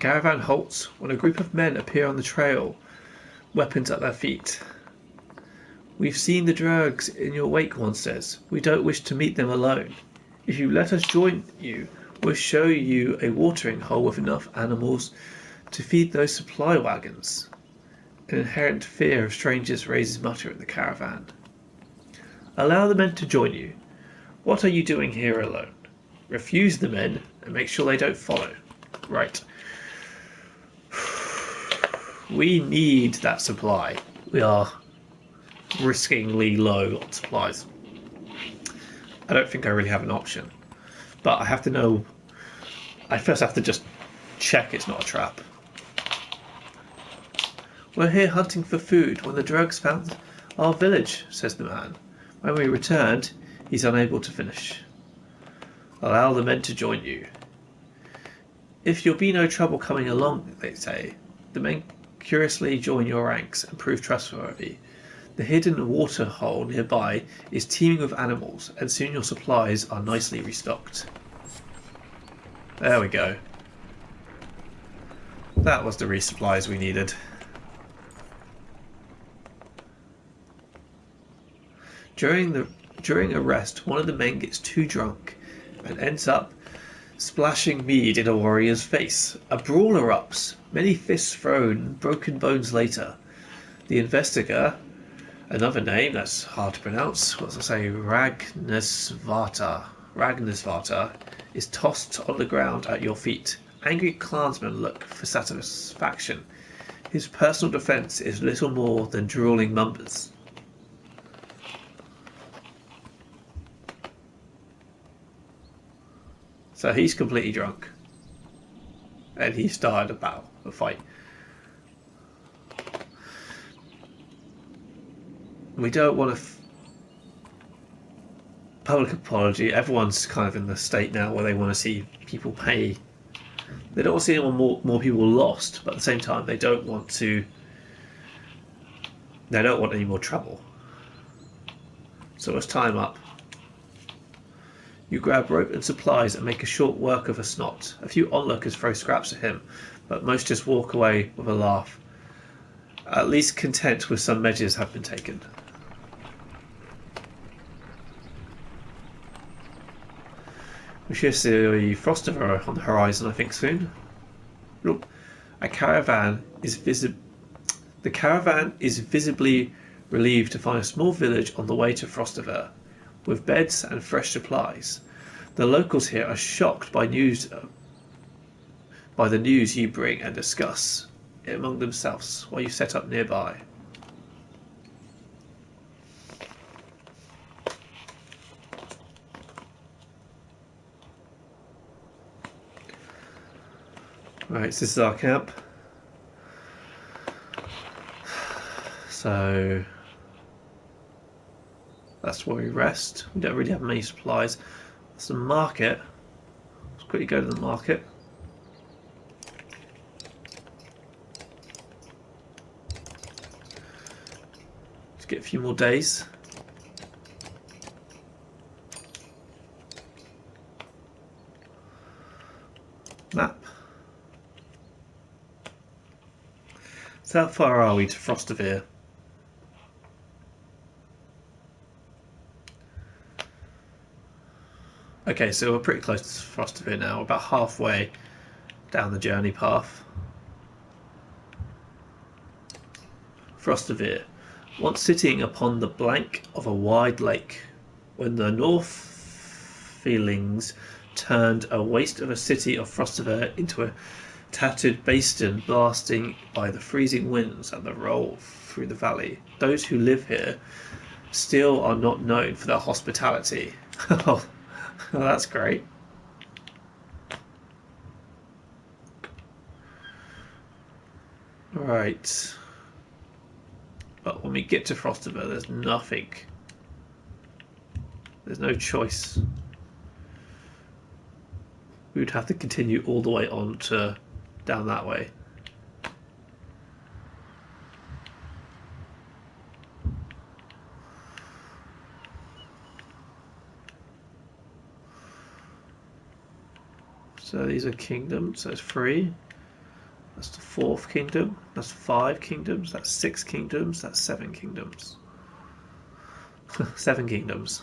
caravan halts when a group of men appear on the trail, weapons at their feet. "We've seen the drugs in your wake," one says. "We don't wish to meet them alone. If you let us join you, we'll show you a watering hole with enough animals to feed those supply wagons." An inherent fear of strangers raises mutter in the caravan. Allow the men to join you. What are you doing here alone? Refuse the men and make sure they don't follow. Right. We need that supply. We are riskingly low on supplies. I don't think I really have an option. But I have to know... I first have to just check it's not a trap. "We're here hunting for food when the drugs found our village," says the man. "When we returned, he's unable to finish." Allow the men to join you. If you'll be no trouble coming along, they say. The men curiously join your ranks and prove trustworthy. The hidden water hole nearby is teeming with animals, and soon your supplies are nicely restocked. There we go. That was the resupplies we needed. During a rest, one of the men gets too drunk and ends up splashing mead in a warrior's face. A brawl erupts, many fists thrown, broken bones later. The investigator, another name that's hard to pronounce, what's I say, Ragnarsvarta, is tossed on the ground at your feet. Angry clansmen look for satisfaction. His personal defence is little more than drooling mumbers. So he's completely drunk. And he started a fight. We don't want a public apology. Everyone's kind of in the state now where they want to see people pay. They don't want to see anyone more people lost, but at the same time they don't want any more trouble. So let's tie him up. You grab rope and supplies and make a short work of a snot. A few onlookers throw scraps at him, but most just walk away with a laugh, at least content with some measures have been taken. We should see Frostiver on the horizon, I think, soon. Look, the caravan is visibly relieved to find a small village on the way to Frostiver, with beds and fresh supplies. The locals here are shocked by the news you bring and discuss it among themselves while you set up nearby. Right, so this is our camp. So that's where we rest. We don't really have many supplies. That's the market. Let's quickly go to the market. Let's get a few more days. Map. So how far are we to Frostiver? Okay, so we're pretty close to Frostiver now, about halfway down the journey path. Frostiver. Once sitting upon the blank of a wide lake, when the North feelings turned a waste of a city of Frostiver into a tattered basin blasting by the freezing winds and the roll through the valley. Those who live here still are not known for their hospitality. Oh, that's great. Right. But when we get to Frostiver, there's nothing. There's no choice. We would have to continue all the way on to down that way. So these are kingdoms, so it's free. That's the 4th kingdom. That's 5 kingdoms. That's 6 kingdoms. That's 7 kingdoms. 7 kingdoms.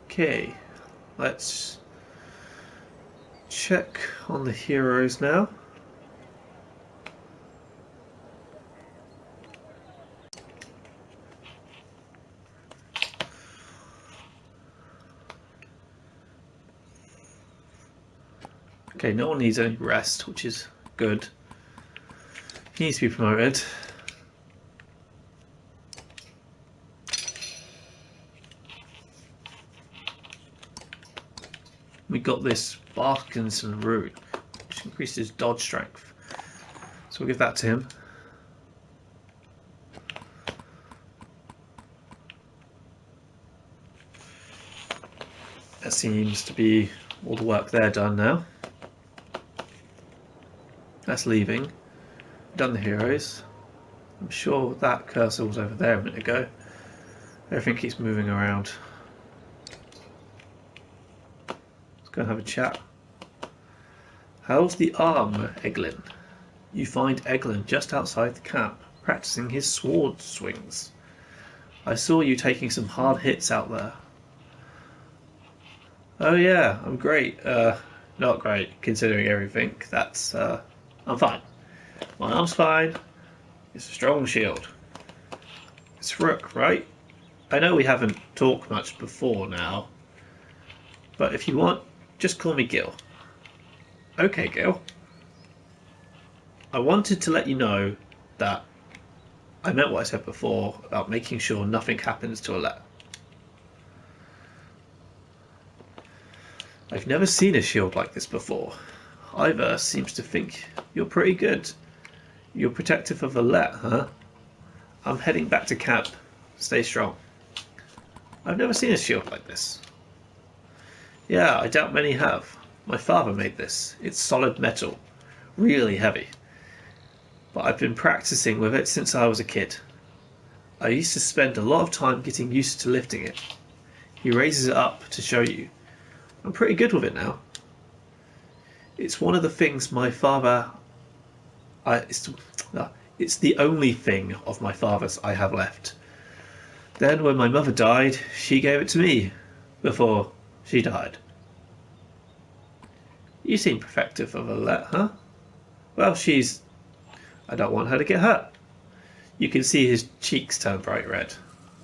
Okay, let's check on the heroes now. Okay, no one needs any rest, which is good. He needs to be promoted. We got this Parkinson root, which increases dodge strength. So we'll give that to him. That seems to be all the work there done now. That's leaving. Done the heroes. I'm sure that cursor was over there a minute ago. Everything keeps moving around. Let's go and have a chat. How's the arm, Eglin? You find Eglin just outside the camp, practicing his sword swings. I saw you taking some hard hits out there. Oh yeah, I'm great. Not great, considering everything. I'm fine. My arm's fine. It's a strong shield. It's Rook, right? I know we haven't talked much before now, but if you want, just call me Gil. Okay, Gil. I wanted to let you know that I meant what I said before about making sure nothing happens to Alette. I've never seen a shield like this before. Ivor seems to think you're pretty good. You're protective of Alette, huh? I'm heading back to camp. Stay strong. I've never seen a shield like this. Yeah, I doubt many have. My father made this. It's solid metal. Really heavy. But I've been practicing with it since I was a kid. I used to spend a lot of time getting used to lifting it. He raises it up to show you. I'm pretty good with it now. It's one of the things my father... It's the only thing of my father's I have left. Then when my mother died, she gave it to me before she died. You seem protective of Alette, huh? Well, I don't want her to get hurt. You can see his cheeks turn bright red.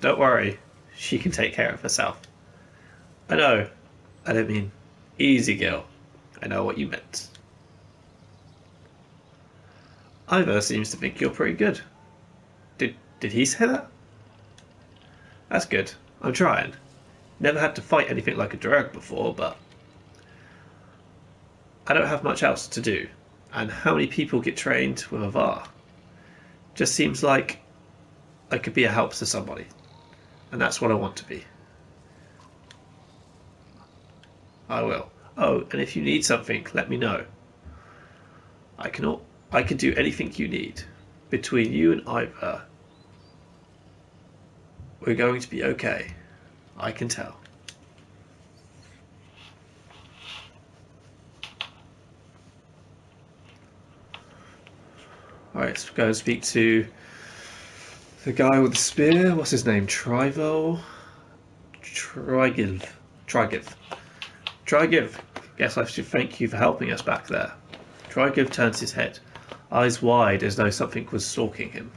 Don't worry, she can take care of herself. I know. I don't mean easy, Gil. I know what you meant. Ivor seems to think you're pretty good. Did he say that? That's good. I'm trying. Never had to fight anything like a drag before, but I don't have much else to do. And how many people get trained with a VAR? Just seems like I could be a help to somebody. And that's what I want to be. I will. Oh, and if you need something, let me know. I can do anything you need. Between you and Ivor, we're going to be okay. I can tell. Alright, let's go and speak to the guy with the spear. What's his name? Trigiv. Guess I should thank you for helping us back there. Trigiv turns his head, eyes wide as though something was stalking him.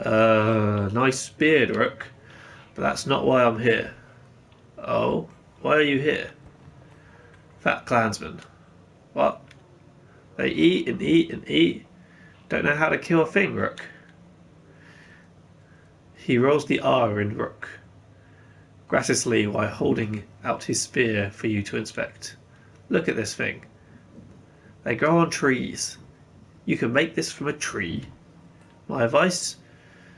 Nice beard, Rook, but that's not why I'm here. Oh, why are you here? Fat clansman. What? They eat and eat and eat. Don't know how to kill a thing, Rook. He rolls the R in Rook, graciously while holding out his spear for you to inspect. Look at this thing. They grow on trees. You can make this from a tree. My advice?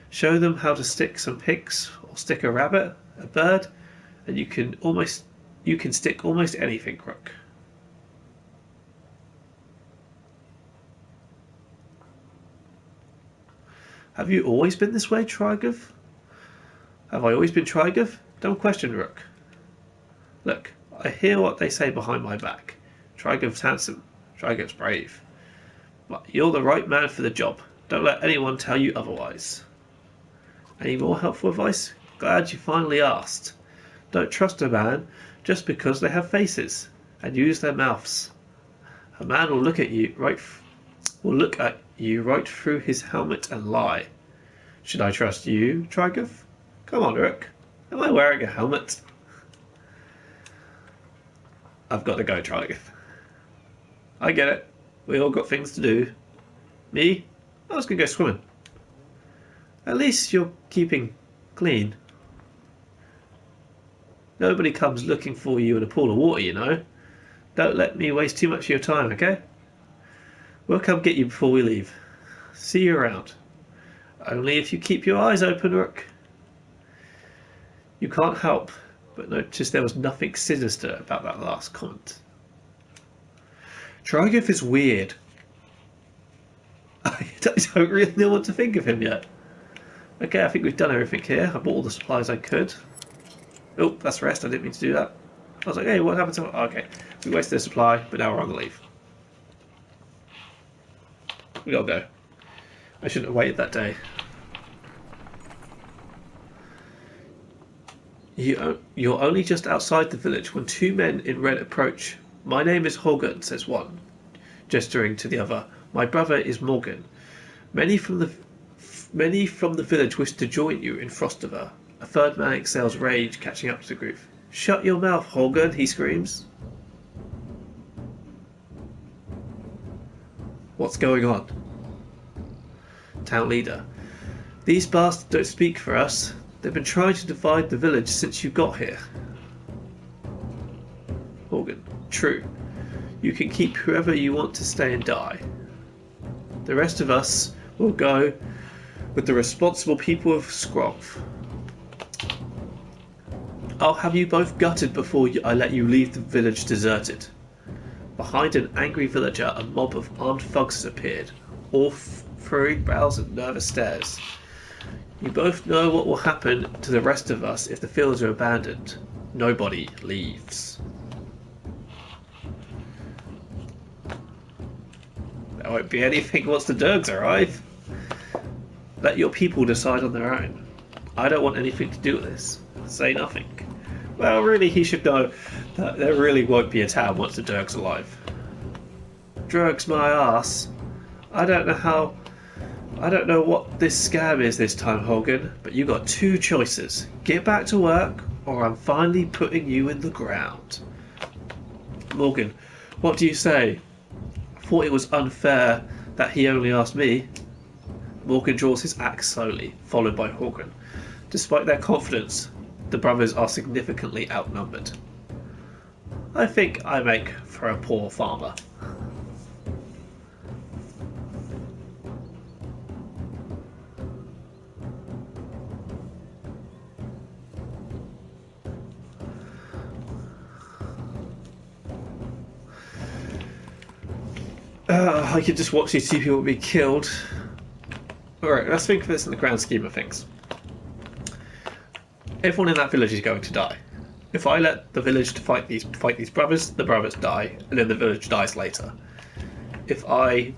Show them how to stick some pigs or stick a rabbit, a bird, and you can stick almost anything, Rook. Have you always been this way, Trigov? Have I always been Trigov? Don't question Rook. Look, I hear what they say behind my back. Trigov's handsome. Trigov's brave. But you're the right man for the job. Don't let anyone tell you otherwise. Any more helpful advice? Glad you finally asked. Don't trust a man just because they have faces and use their mouths. A man will look at you right through his helmet and lie. Should I trust you, Trigov? Come on, Rook. Am I wearing a helmet? I've got to go, Trigov. I get it. We all got things to do. Me? I was going to go swimming. At least you're keeping clean. Nobody comes looking for you in a pool of water, you know. Don't let me waste too much of your time, okay? We'll come get you before we leave. See you around. Only if you keep your eyes open, Rook. You can't help but notice there was nothing sinister about that last comment. Trigov is weird. I don't really know what to think of him yet. Okay, I think we've done everything here. I bought all the supplies I could. Oh, that's rest. I didn't mean to do that. I was like, hey, what happened to... Oh, okay, we wasted a supply, but now we're on the leave. We gotta go. I shouldn't have waited that day. You're only just outside the village when two men in red approach. My name is Hogan, says one, gesturing to the other. My brother is Morgan. Many from the village wish to join you in Frostover. A third man exhales rage, catching up to the group. Shut your mouth, Hogan, he screams. What's going on? Town leader. These bastards don't speak for us. They've been trying to divide the village since you got here. Morgan. True. You can keep whoever you want to stay and die. The rest of us will go with the responsible people of Skrov. I'll have you both gutted before I let you leave the village deserted. Behind an angry villager, a mob of armed thugs has appeared, all furrowing brows and nervous stares. You both know what will happen to the rest of us if the fields are abandoned. Nobody leaves. There won't be anything once the Dergs arrive. Let your people decide on their own. I don't want anything to do with this. Say nothing. Well, really, he should know that there really won't be a town once the Dergs arrive. Drugs my ass. I don't know what this scam is this time, Hogan, but you got two choices. Get back to work, or I'm finally putting you in the ground. Morgan, what do you say? I thought it was unfair that he only asked me. Morgan draws his axe slowly, followed by Hogan. Despite their confidence, the brothers are significantly outnumbered. I think I make for a poor farmer. I could just watch these two people be killed. Alright, let's think of this in the grand scheme of things. Everyone in that village is going to die. If I let the village fight these brothers, the brothers die, and then the village dies later. If I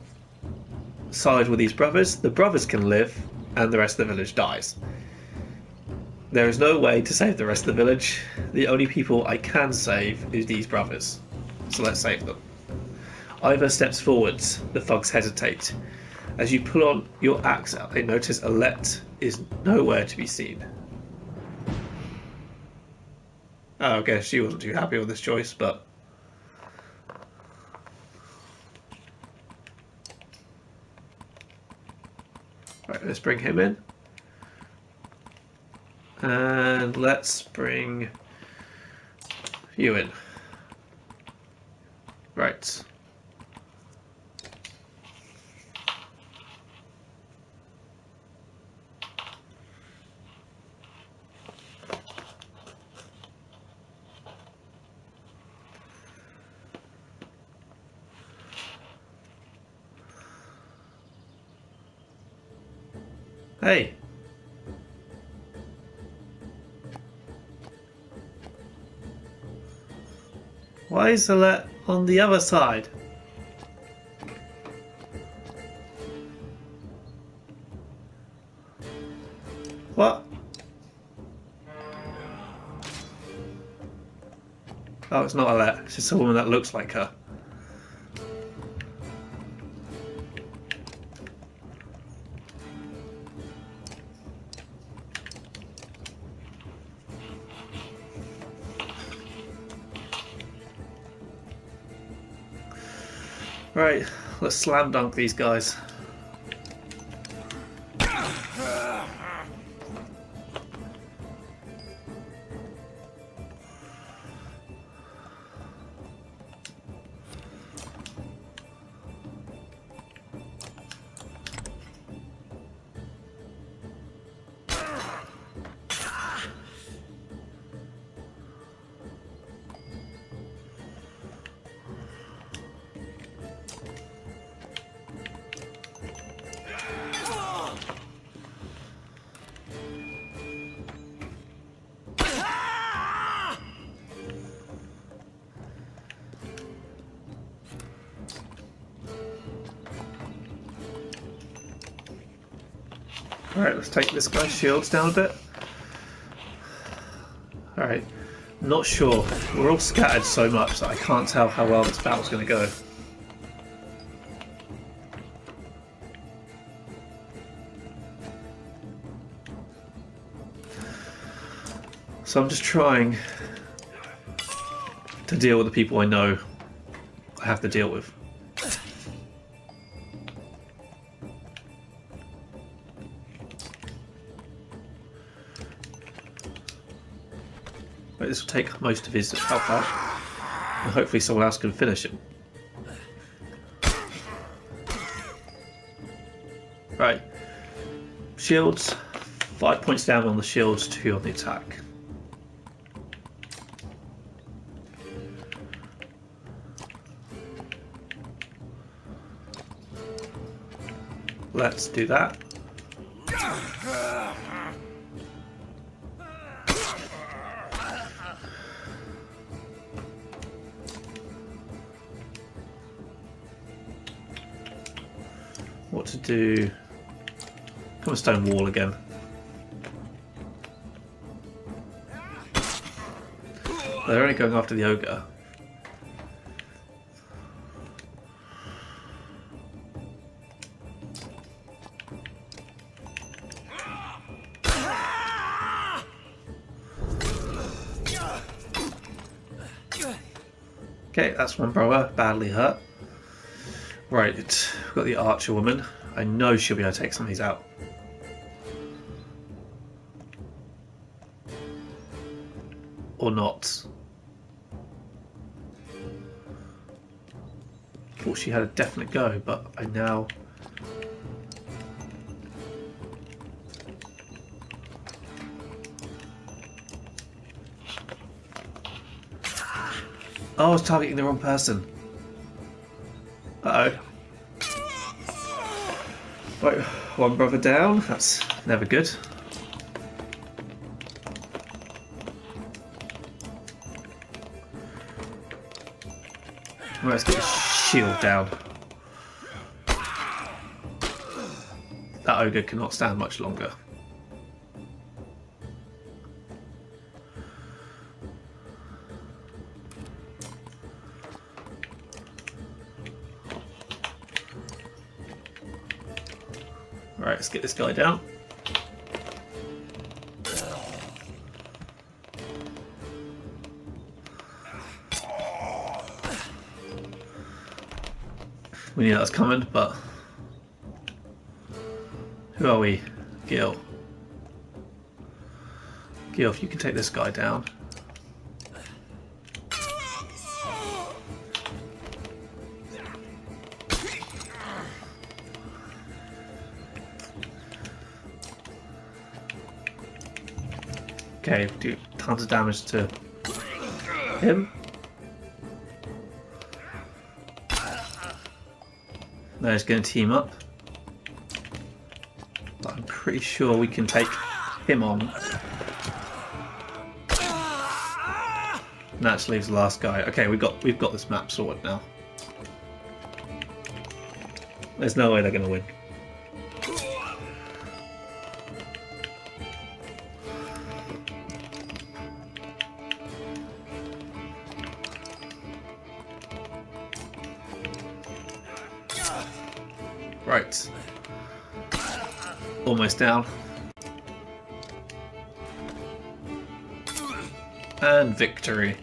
side with these brothers, the brothers can live, and the rest of the village dies. There is no way to save the rest of the village. The only people I can save is these brothers. So let's save them. Ivor steps forwards. The thugs hesitate. As you pull on your axe out, they notice Alette is nowhere to be seen. Oh, I guess she wasn't too happy with this choice, but... Right, let's bring him in. And let's bring you in. Right. Hey. Why is Alette on the other side? What? Oh, it's not Alette. It's just a woman that looks like her. Right, let's slam dunk these guys. Alright, let's take this guy's shields down a bit. Alright, not sure. We're all scattered so much that I can't tell how well this battle's going to go. So I'm just trying to deal with the people I know I have to deal with. But this will take most of his health out, and hopefully someone else can finish him. Right, shields, 5 points down on the shields, 2 on the attack. Let's do that. What to do? Come a stone wall again. They're only going after the ogre. Okay, that's one brother, badly hurt. Right, we've got the archer woman. I know she'll be able to take some of these out. Or not. Thought she had a definite go, but I now... Oh, I was targeting the wrong person. Uh-oh. Right, one brother down. That's never good. Right, let's get the shield down. That ogre cannot stand much longer. Alright, let's get this guy down. We knew that was coming, but... Who are we? Gil. Gil, if you can take this guy down. Okay, do tons of damage to him. Now he's going to team up. But I'm pretty sure we can take him on. And that leaves the last guy. Okay, we've got this map sorted now. There's no way they're going to win. Right. Almost down. And victory.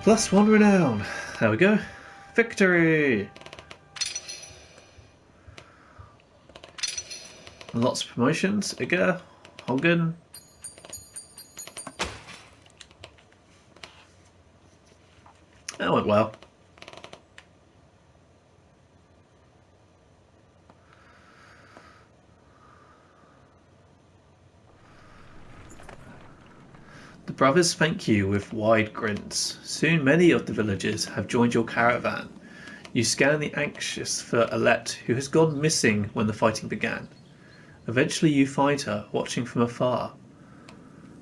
+1 renown. There we go. Victory! Lots of promotions. Iga, Hogan. That went well. The brothers thank you with wide grins. Soon many of the villagers have joined your caravan. You scan the anxious for Alette, who has gone missing when the fighting began. Eventually you find her, watching from afar.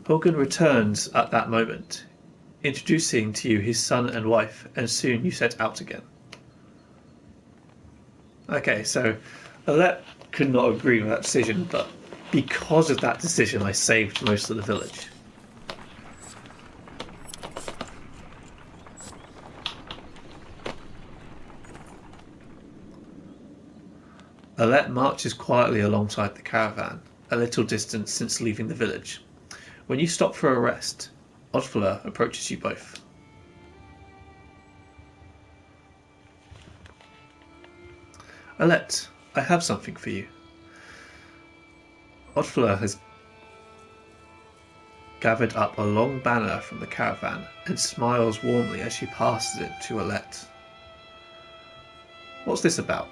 Hogan returns at that moment, introducing to you his son and wife, and soon you set out again. Okay, so Alette could not agree with that decision, but because of that decision I saved most of the village. Alette marches quietly alongside the caravan, a little distance since leaving the village. When you stop for a rest, Odfula approaches you both. Alette, I have something for you. Odfula has gathered up a long banner from the caravan and smiles warmly as she passes it to Alette. What's this about?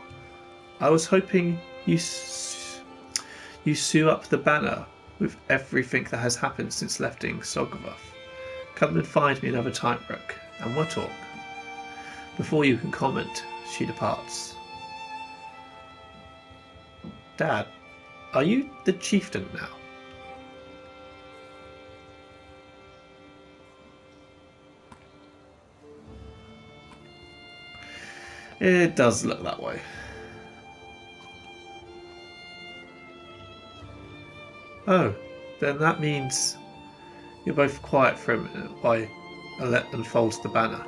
I was hoping you sew up the banner with everything that has happened since leaving Sogovath. Come and find me another time, Rook, and we'll talk. Before you can comment, she departs. Dad, are you the chieftain now? It does look that way. Oh, then that means you're both quiet for a minute while Alette unfolds the banner.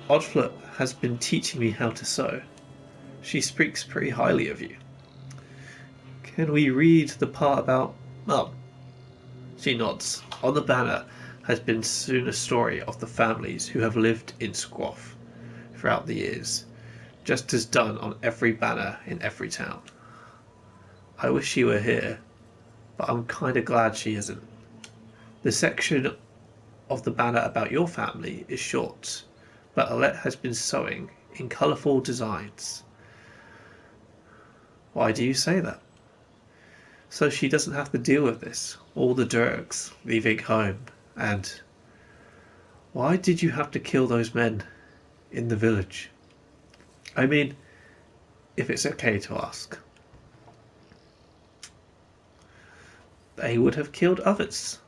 Odfula has been teaching me how to sew. She speaks pretty highly of you. Can we read the part about Mum? She nods. On the banner has been soon a story of the families who have lived in Squaff throughout the years, just as done on every banner in every town. I wish she were here, but I'm kinda glad she isn't. The section of the banner about your family is short, but Alette has been sewing in colourful designs. Why do you say that? So she doesn't have to deal with this, all the Durgs leaving home, and why did you have to kill those men in the village? I mean, if it's okay to ask. They would have killed others.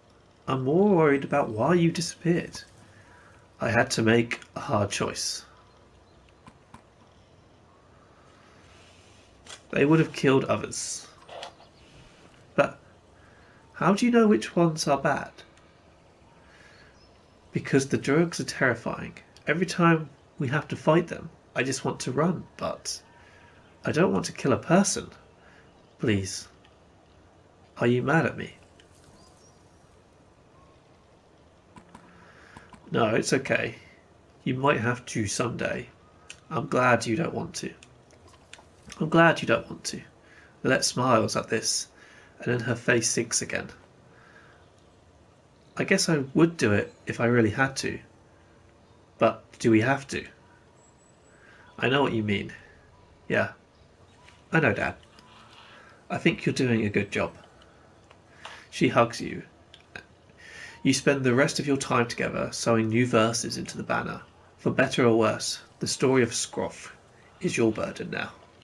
I'm more worried about why you disappeared. I had to make a hard choice. They would have killed others. But how do you know which ones are bad? Because the Drugs are terrifying. Every time we have to fight them, I just want to run, but I don't want to kill a person. Please. Are you mad at me? No, it's okay. You might have to someday. I'm glad you don't want to. I'm glad you don't want to. Alette smiles at this, and then her face sinks again. I guess I would do it if I really had to. But do we have to? I know what you mean. Yeah. I know, Dad. I think you're doing a good job. She hugs you. You spend the rest of your time together sewing new verses into the banner. For better or worse, the story of Scroff is your burden now.